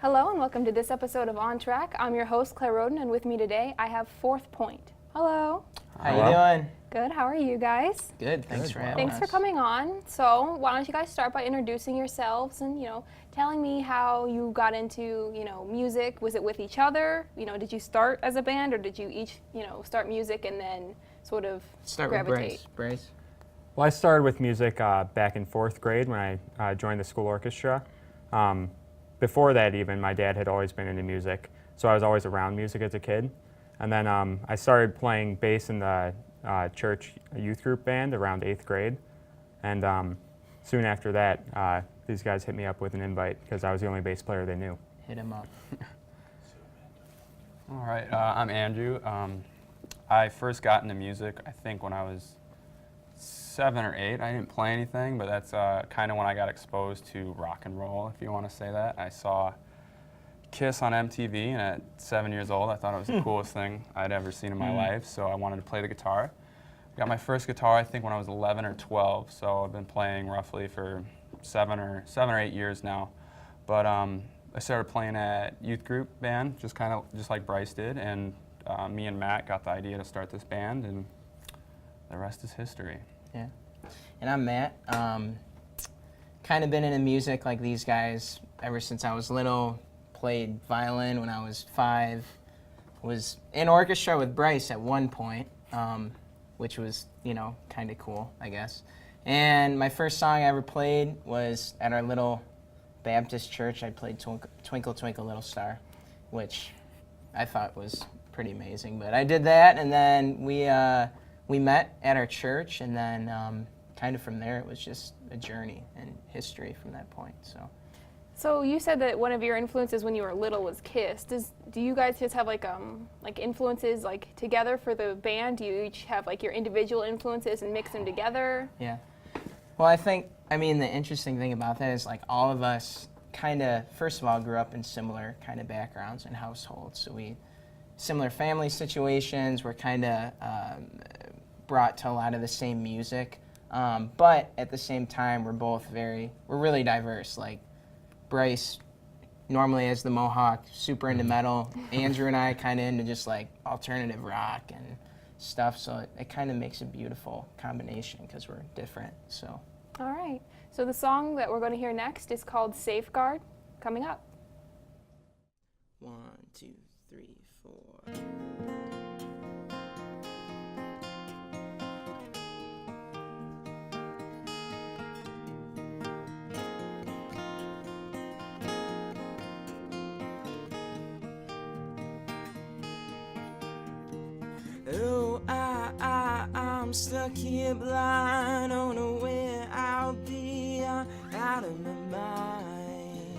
Hello and welcome to this episode of On Track. I'm your host, Claire Roden, and with me today I have Fourth Point. Hello. How you doing? Good, how are you guys? Good, thanks for having us. Thanks for coming on. So why don't you guys start by introducing yourselves and, telling me how you got into, music. Was it with each other? Did you start as a band or did you each, start music and then sort of gravitate? With Bryce. Well, I started with music back in 4th grade when I joined the school orchestra. Before that even, my dad had always been into music, so I was always around music as a kid. And then I started playing bass in the church youth group band around 8th grade. And soon after that, these guys hit me up with an invite because I was the only bass player they knew. Hit him up. All right, I'm Andrew. I first got into music, I think, when I was 7 or 8. I didn't play anything, but that's kind of when I got exposed to rock and roll, if you want to say that. I saw Kiss on MTV, and at 7 years old, I thought it was the coolest thing I'd ever seen in my life, so I wanted to play the guitar. I got my first guitar, I think, when I was 11 or 12, so I've been playing roughly for 7 or 8 years now. But I started playing at youth group band, just like Bryce did, and me and Matt got the idea to start this band, and the rest is history. Yeah. And I'm Matt. Kind of been into music like these guys ever since I was little. Played violin when I was 5. Was in orchestra with Bryce at one point, which was, kind of cool, I guess. And my first song I ever played was at our little Baptist church. I played Twinkle, Twinkle, Little Star, which I thought was pretty amazing. But I did that, and then we met at our church, and then kind of from there it was just a journey and history from that point. So you said that one of your influences when you were little was Kiss. Do you guys just have like influences like together for the band? Do you each have like your individual influences and mix them together? Yeah. Well, I mean the interesting thing about that is like all of us kind of, first of all, grew up in similar kind of backgrounds and households. So similar family situations, we're kind of brought to a lot of the same music. But at the same time, we're really diverse. Like Bryce normally has the mohawk, super into metal. Andrew and I kind of into just like alternative rock and stuff. So it kind of makes a beautiful combination because we're different. So. All right. So the song that we're going to hear next is called Safeguard, coming up. 1, 2, 3, 4. Oh, I'm stuck here blind, don't know where I'll be, I'm out of my mind.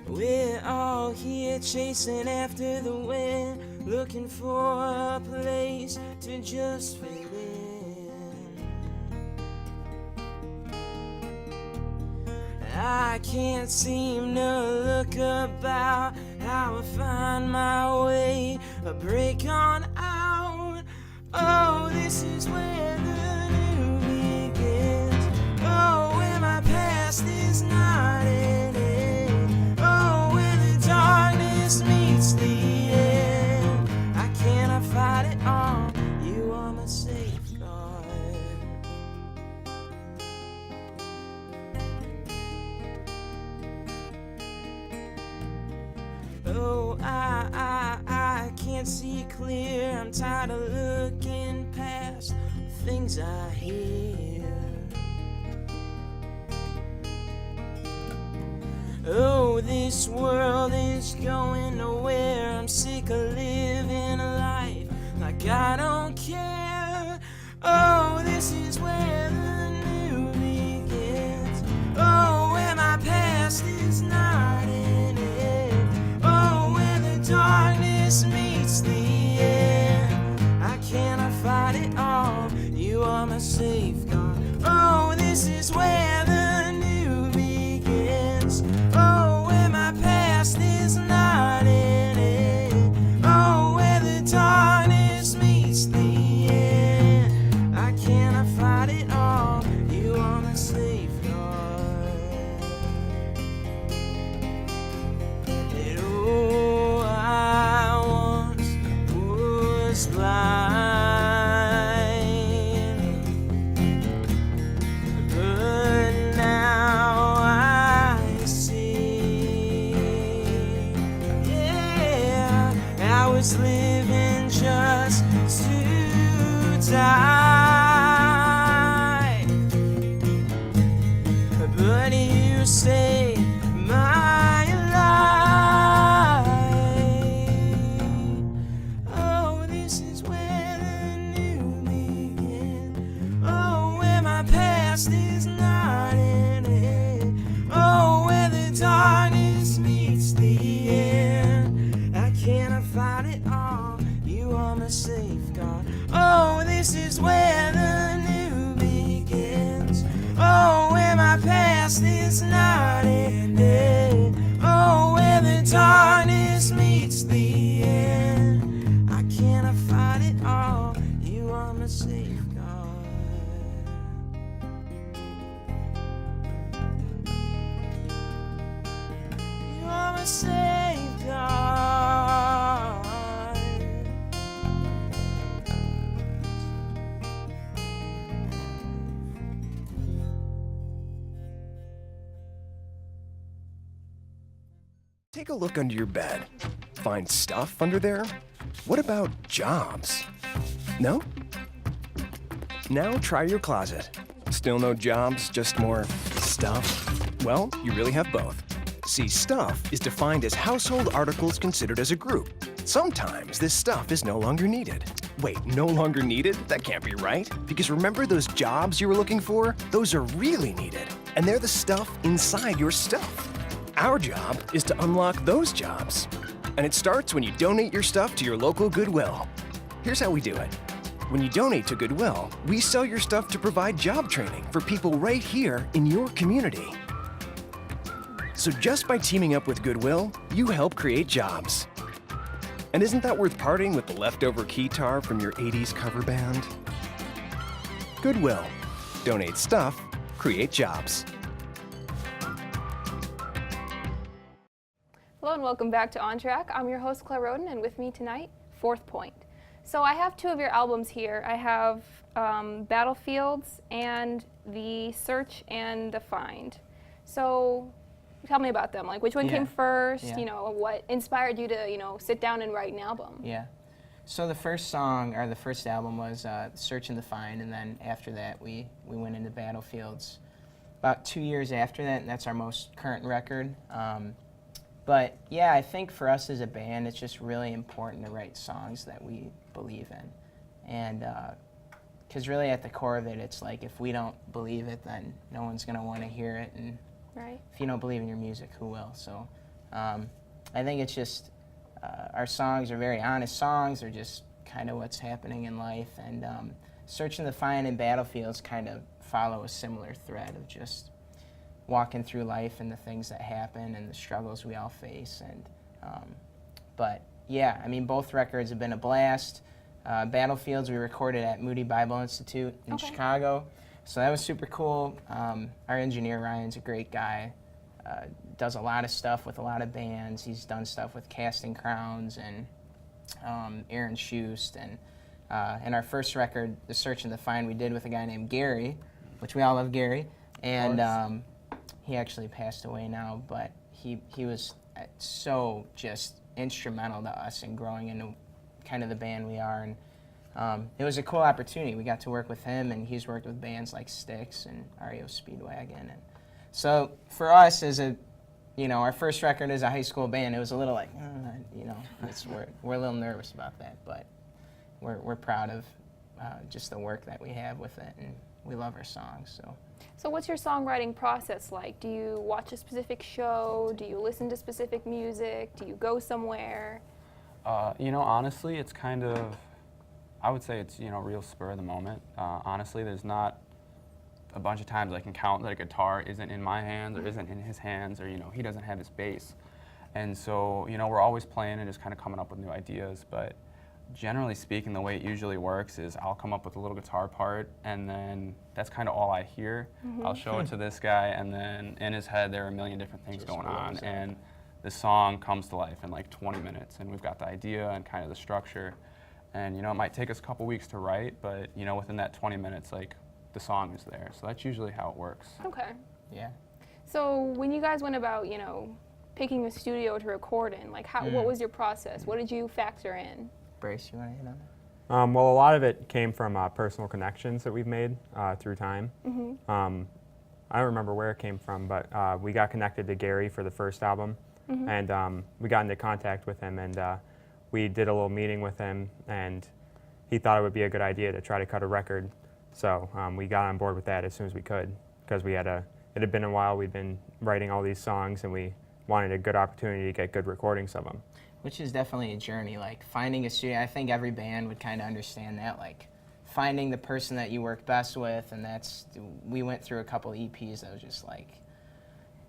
We're all here chasing after the wind, looking for a place to just fit in. I can't seem to look about how I find my way, a break on out. Oh, this is where the new begins. Oh, where my past is not in it. Oh, where the darkness meets the end. I cannot fight it all. You are my safeguard. Oh, I can't see clear. I'm tired of looking past things I hear. Oh, this world is going nowhere. I'm sick of living a life like I don't care. Oh, this is where the new begins. Oh, where my past is not in it. Oh, where the darkness meets the end. I cannot fight it all. You are my safeguard. Oh, this is where the new begins. Oh, where my past is not in it. Oh, where the darkness meets the end. I cannot fight it all. You are my safeguard. And oh, I once was blind. Was living just to die, but you saved my life. Oh, this is where the new begins. Oh, where my past is not in it. Oh, where the darkness meets the end. I cannot fight it all. You are my safeguard. Oh, this is where the new begins. Oh, where my past is not in it. Oh, where the darkness meets the end. I cannot fight it all. You are my safeguard. You are my safeguard. Take a look under your bed. Find stuff under there? What about jobs? No? Now try your closet. Still no jobs, just more stuff? Well, you really have both. See, stuff is defined as household articles considered as a group. Sometimes this stuff is no longer needed. Wait, no longer needed? That can't be right. Because remember those jobs you were looking for? Those are really needed. And they're the stuff inside your stuff. Our job is to unlock those jobs. And it starts when you donate your stuff to your local Goodwill. Here's how we do it. When you donate to Goodwill, we sell your stuff to provide job training for people right here in your community. So just by teaming up with Goodwill, you help create jobs. And isn't that worth parting with the leftover keytar from your 80s cover band? Goodwill. Donate stuff, create jobs. Hello and welcome back to On Track. I'm your host, Claire Roden, and with me tonight, Fourth Point. So I have two of your albums here. I have Battlefields and The Search and The Find. So tell me about them. Like, which one came first? Yeah. You know, what inspired you to, you know, sit down and write an album? Yeah. So the first song, or the first album was Search and the Find, and then after that we went into Battlefields. About 2 years after that, and that's our most current record. But yeah, I think for us as a band, it's just really important to write songs that we believe in. And because really at the core of it, it's like if we don't believe it, then no one's going to want to hear it. And Right. if you don't believe in your music, who will? So I think it's just our songs are very honest songs. They're just kind of what's happening in life. And Search and the Find and Battlefields kind of follow a similar thread of just walking through life and the things that happen and the struggles we all face. And but yeah, I mean, both records have been a blast. Battlefields we recorded at Moody Bible Institute in Chicago, so that was super cool. Our engineer Ryan's a great guy, does a lot of stuff with a lot of bands. He's done stuff with Casting Crowns and Aaron Schust, and our first record, The Search and the Find, we did with a guy named Gary, which we all love Gary, and he actually passed away now, but he was so just instrumental to us in growing into kind of the band we are. And it was a cool opportunity. We got to work with him, and he's worked with bands like Styx and REO Speedwagon. And so for us as a you know, our first record as a high school band, it was a little like, you know, we're a little nervous about that, but we're proud of just the work that we have with it, and we love our songs. So what's your songwriting process like? Do you watch a specific show? Do you listen to specific music? Do you go somewhere? You know, honestly, it's kind of, I would say it's, you know, real spur of the moment. Honestly, there's not a bunch of times I can count that a guitar isn't in my hands or isn't in his hands, or, you know, he doesn't have his bass. And so, you know, we're always playing and just kind of coming up with new ideas. But generally speaking, the way it usually works is I'll come up with a little guitar part, and then that's kind of all I hear. I'll show it to this guy, and then in his head there are a million different things Just going on, rolls out. and the song comes to life in like 20 minutes, and we've got the idea and kind of the structure. And, you know, it might take us a couple weeks to write, but, you know, within that 20 minutes, like, the song is there. So that's usually how it works. Okay. Yeah. So when you guys went about, you know, picking a studio to record in, like what was your process? What did you factor in? Brace, you want to hit on that? Well, a lot of it came from personal connections that we've made through time. I don't remember where it came from, but we got connected to Gary for the first album, and we got into contact with him, and we did a little meeting with him, and he thought it would be a good idea to try to cut a record. So we got on board with that as soon as we could, because it had been a while. We'd been writing all these songs, and we wanted a good opportunity to get good recordings of them. Which is definitely a journey, like finding a studio. I think every band would kind of understand that, like finding the person that you work best with, and we went through a couple EPs that was just like,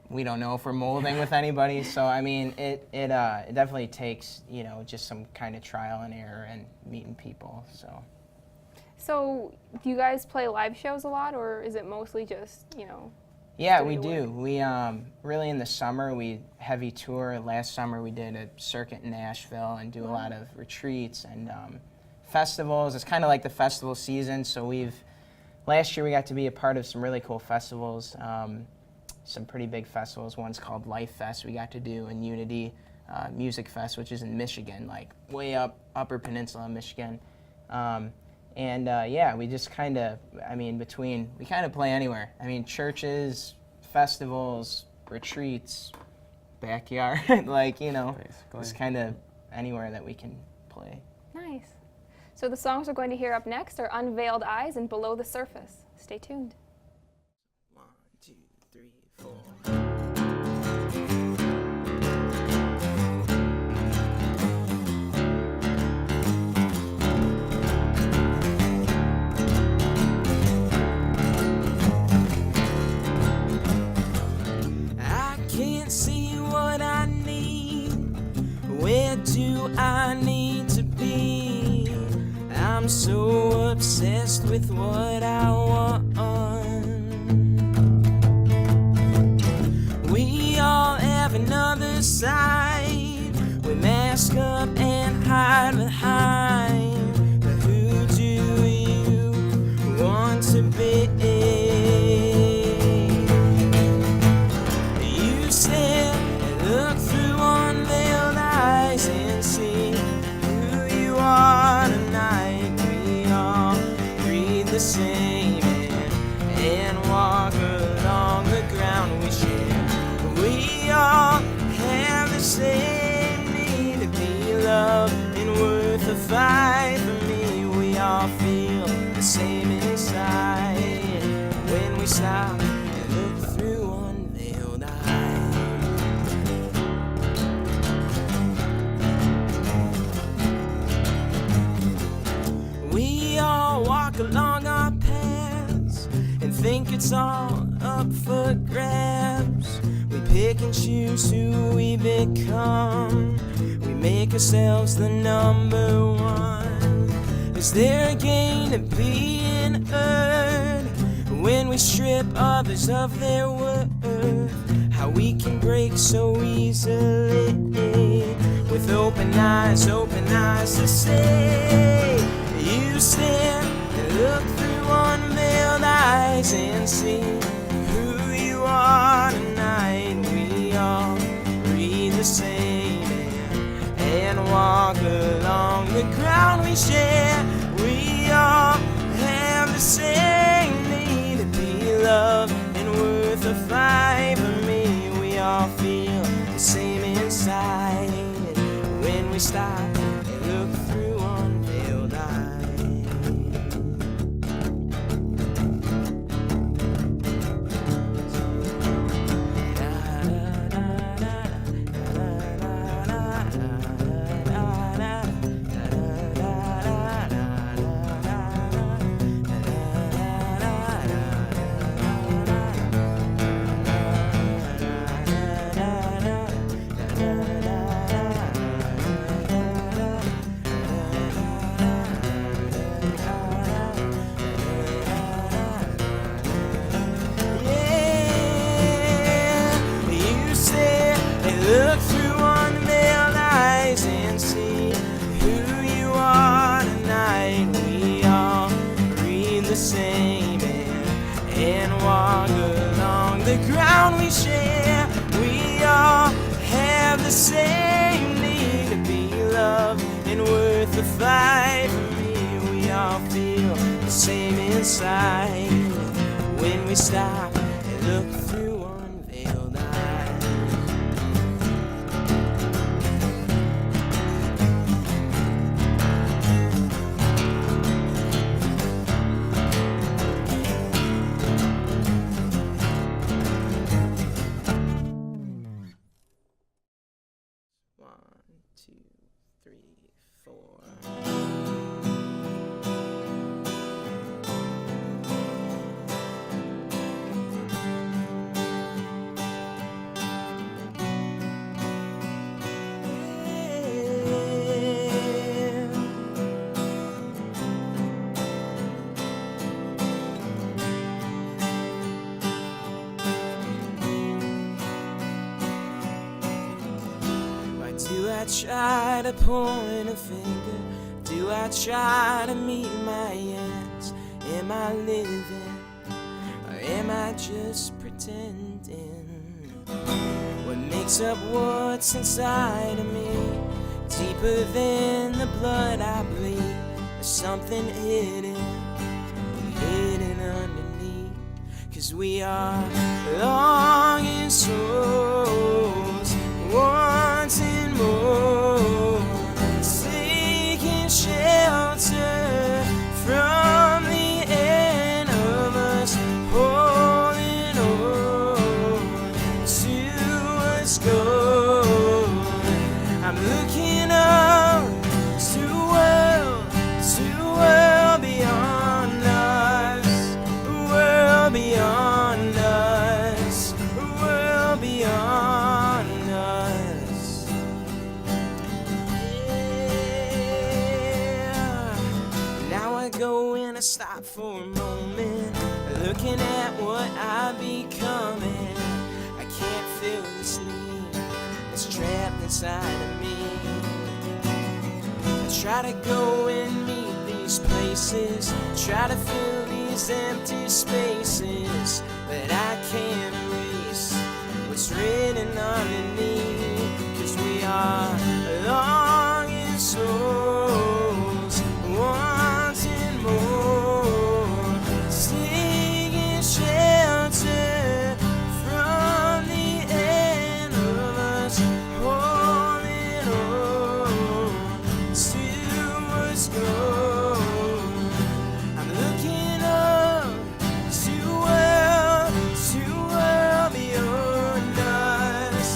we don't know if we're molding with anybody. So I mean, it definitely takes, you know, just some kind of trial and error and meeting people. So do you guys play live shows a lot, or is it mostly just, you know? Yeah, we studio do. work? We really in the summer we heavy tour. Last summer we did a circuit in Nashville and do a lot of retreats and festivals. It's kind of like the festival season. So last year we got to be a part of some really cool festivals, some pretty big festivals. One's called Life Fest we got to do in Unity Music Fest, which is in Michigan, like way up Upper Peninsula, Michigan. Yeah, we just kind of, I mean, we kind of play anywhere. I mean, churches, festivals, retreats, backyard, like, you know, Basically. just kind of anywhere that we can play. Nice. So the songs we're going to hear up next are Unveiled Eyes and Below the Surface. Stay tuned. 1, 2, 3, 4. I can't see what I need. Where do I need to be? I'm so obsessed with what I want. We all have another side. We mask up and hide behind. But who do you want to be? You stare and look through unveiled eyes and see who you are tonight. We all breathe the same air and walk along the ground we share. We all have the same need to be loved and worth a fight. For me, we all feel the same inside when we stop and look through unveiled eyes. We all walk along our paths and think it's all up for grabs. We pick and choose who we become. We make ourselves the number one. Is there a gain to being earned when we strip others of their worth? How we can break so easily with open eyes to say. You stare and look through unveiled eyes and see who you are tonight. We all breathe the same air and walk along the ground we share. We all have the same need to be loved and worth a fight. For me, we all feel we stop and look through unveiled eyes. Look through unveiled eyes and see who you are tonight. We all breathe the same air and walk along the ground we share. We all have the same need to be loved and worth the fight. For me, we all feel the same inside when we stop and look through unveiled eyes. One, two, three, four. Why do I try to point a finger? Do I try to meet my ends? Am I living or am I just pretending? What makes up what's inside of me? Deeper than the blood I bleed, there's something hidden underneath. 'Cause we are longing souls, wanting more, seeking shelter from the end of us, holding on to what's gone. I'm looking up to a world beyond us, a world beyond us, a world beyond us. Yeah. Now I go and I stop for a moment, looking at what I'm becoming. I can't feel this need that's trapped inside of me. I try to go and meet these places, try to fill these empty spaces, but I can't erase what's written underneath. 'Cause we are longing souls, wanting more, seeking shelter from the end of us, holding on to what's gone. I'm looking up to a world beyond us,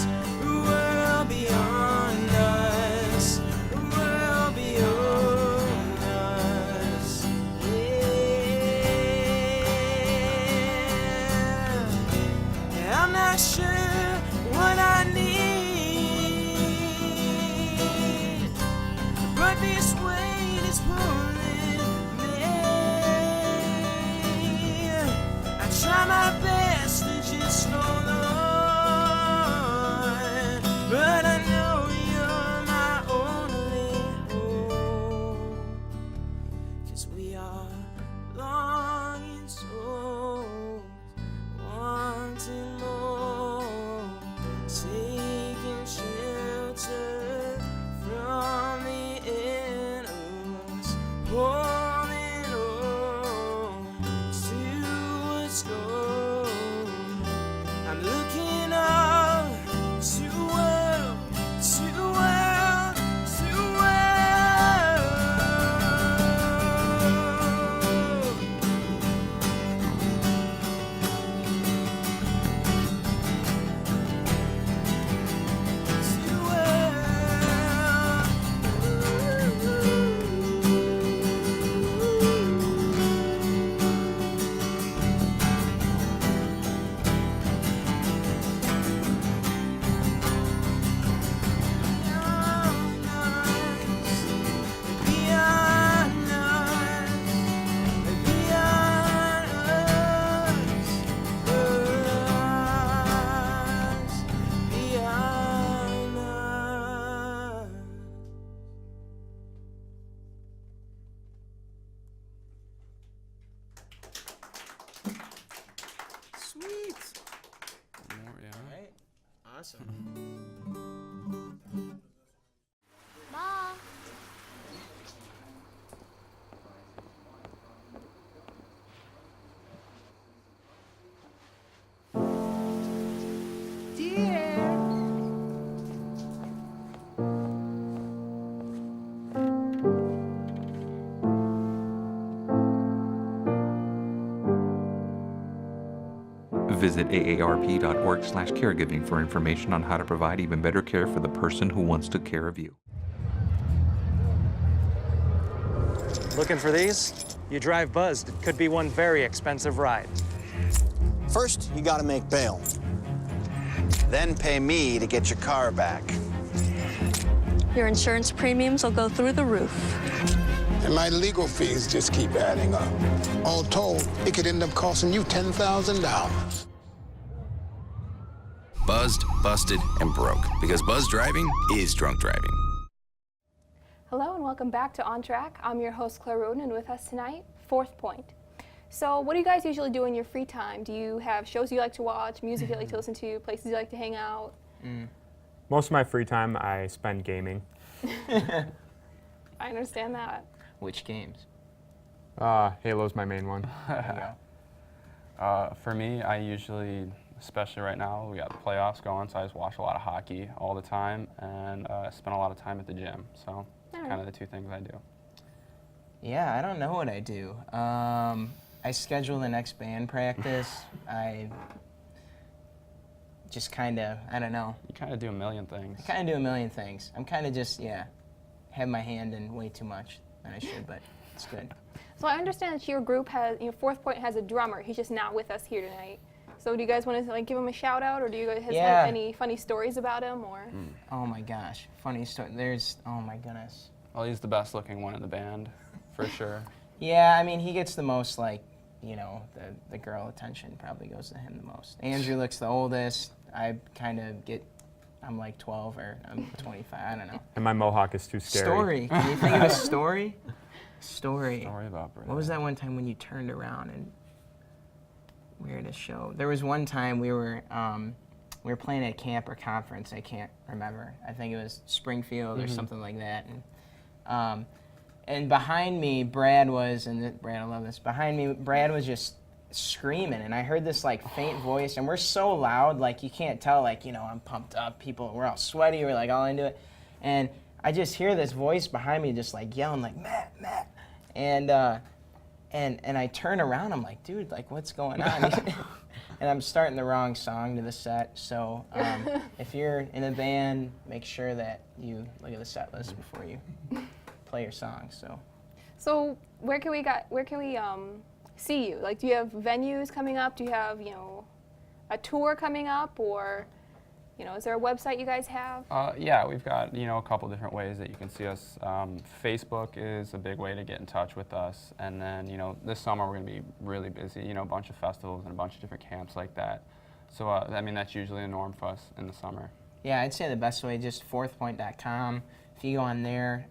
awesome. Mom. Visit aarp.org/caregiving for information on how to provide even better care for the person who once took care of you. Looking for these? You drive Buzzed. It could be one very expensive ride. First, you gotta make bail. Then pay me to get your car back. Your insurance premiums will go through the roof. And my legal fees just keep adding up. All told, it could end up costing you $10,000. Buzzed, busted, and broke. Because buzz driving is drunk driving. Hello and welcome back to On Track. I'm your host, Claire Roden, and with us tonight, Fourth Point. So what do you guys usually do in your free time? Do you have shows you like to watch, music you like to listen to, places you like to hang out? Most of my free time I spend gaming. I understand that. Which games? Halo's my main one. There you go. For me, I usually, especially right now, we got the playoffs going, so I just watch a lot of hockey all the time and spend a lot of time at the gym. So kind of the two things I do. Yeah, I don't know what I do. I schedule the next band practice. I just kind of, I don't know. You kind of do a million things. I kind of do a million things. I'm kind of just, have my hand in way too much than I should, but it's good. So I understand that your group has, Fourth Point has a drummer. He's just not with us here tonight. So do you guys want to give him a shout out, or do you guys have any funny stories about him, or? Oh my gosh, funny story. Oh my goodness. Well, he's the best looking one in the band, for sure. Yeah, I mean, he gets the most, the girl attention probably goes to him the most. Andrew looks the oldest. I kind of I'm like 12 or I'm 25, I don't know. And my mohawk is too scary. Story. Can you think of a story? Story. Story about Brady. What was that one time when you turned around and we were at a show? There was one time we were playing at camp or conference. I can't remember. I think it was Springfield or something like that. And behind me, Brad was, Brad, I love this. Behind me, Brad was just screaming, and I heard this faint voice, and we're so loud, you can't tell, I'm pumped up. We're all sweaty, we're all into it, and I just hear this voice behind me just yelling Matt, and I turn around, I'm like, dude, what's going on? And I'm starting the wrong song to the set, so if you're in a band, make sure that you look at the set list before you play your song. So where can we see you? Do you have venues coming up? Do you have a tour coming up, or is there a website you guys have? Yeah, we've got a couple different ways that you can see us. Facebook is a big way to get in touch with us, and then this summer we're going to be really busy. A bunch of festivals and a bunch of different camps like that. So I mean that's usually a norm for us in the summer. Yeah, I'd say the best way just fourthpoint.com. If you go on there,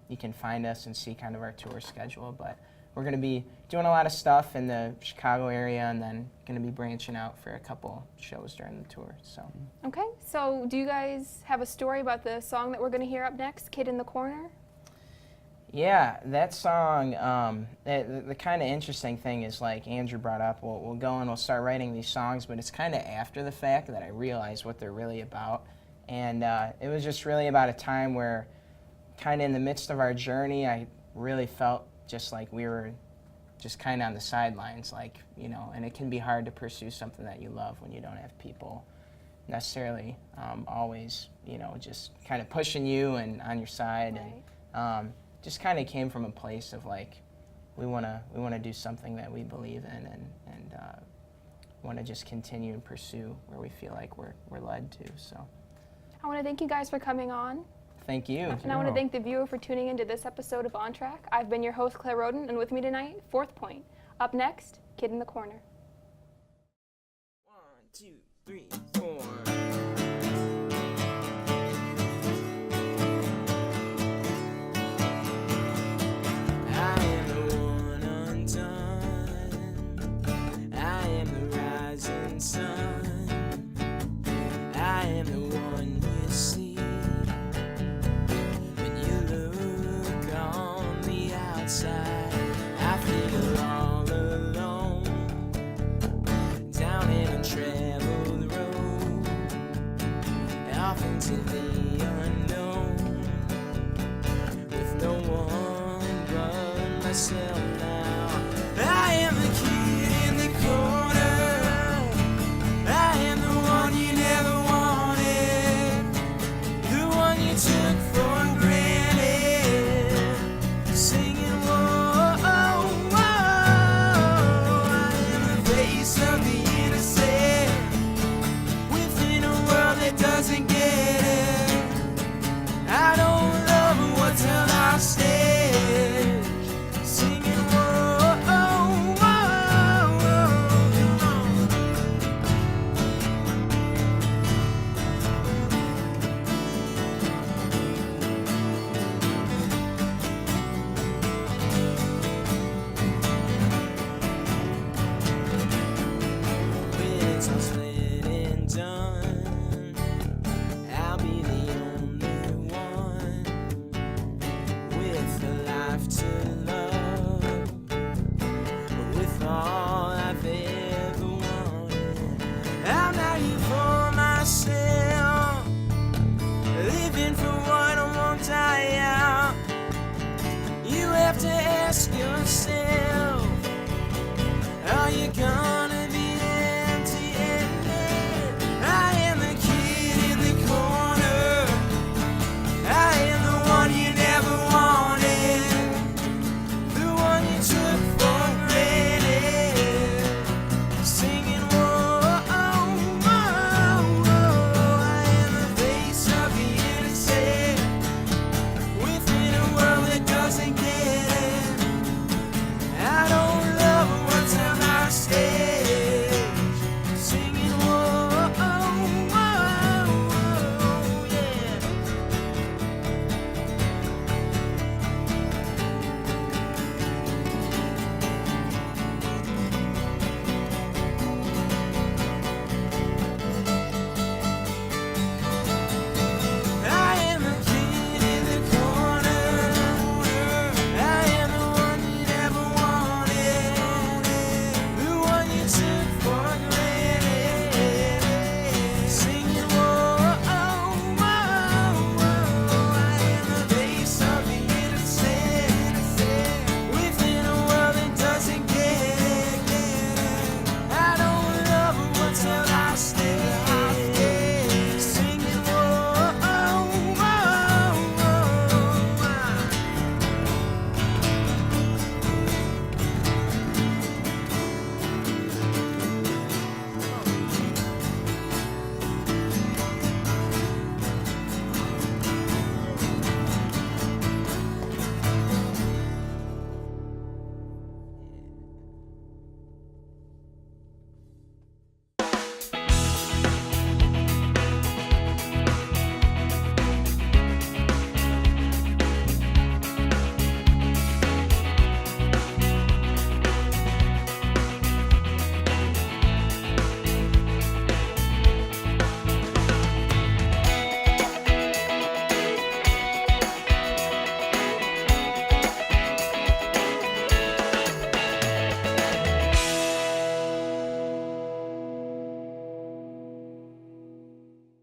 you can find us and see kind of our tour schedule. But we're going to be doing a lot of stuff in the Chicago area, and then going to be branching out for a couple shows during the tour. So. Okay, so do you guys have a story about the song that we're going to hear up next, Kid in the Corner? Yeah, that song, the kind of interesting thing is Andrew brought up, we'll go and we'll start writing these songs, but it's kind of after the fact that I realized what they're really about. And it was just really about a time where kind of in the midst of our journey, I really felt just like we were just kind of on the sidelines, and it can be hard to pursue something that you love when you don't have people necessarily always, just kind of pushing you and on your side. Right. And just kind of came from a place of we want to do something that we believe in and want to just continue and pursue where we feel like we're led to. So I want to thank you guys for coming on. Thank you. And I want to thank the viewer for tuning into this episode of On Track. I've been your host, Claire Roden, and with me tonight, Fourth Point. Up next, Kid in the Corner. 1, 2, 3, 4. I am the one undone. I am the rising sun. I am the off into the unknown with no one but myself now. I am the kid in the corner. I am the one you never wanted, the one you took for granted, singing whoa, whoa, whoa. I am the face of the innocent within a world that doesn't get it. I don't love what's on our stage, singing whoa, whoa, whoa, whoa. When it's all said and done, I'll be the only one with a life to love, with all I've ever wanted. I'm not here for myself, living for what I won't die out. You have to ask yourself,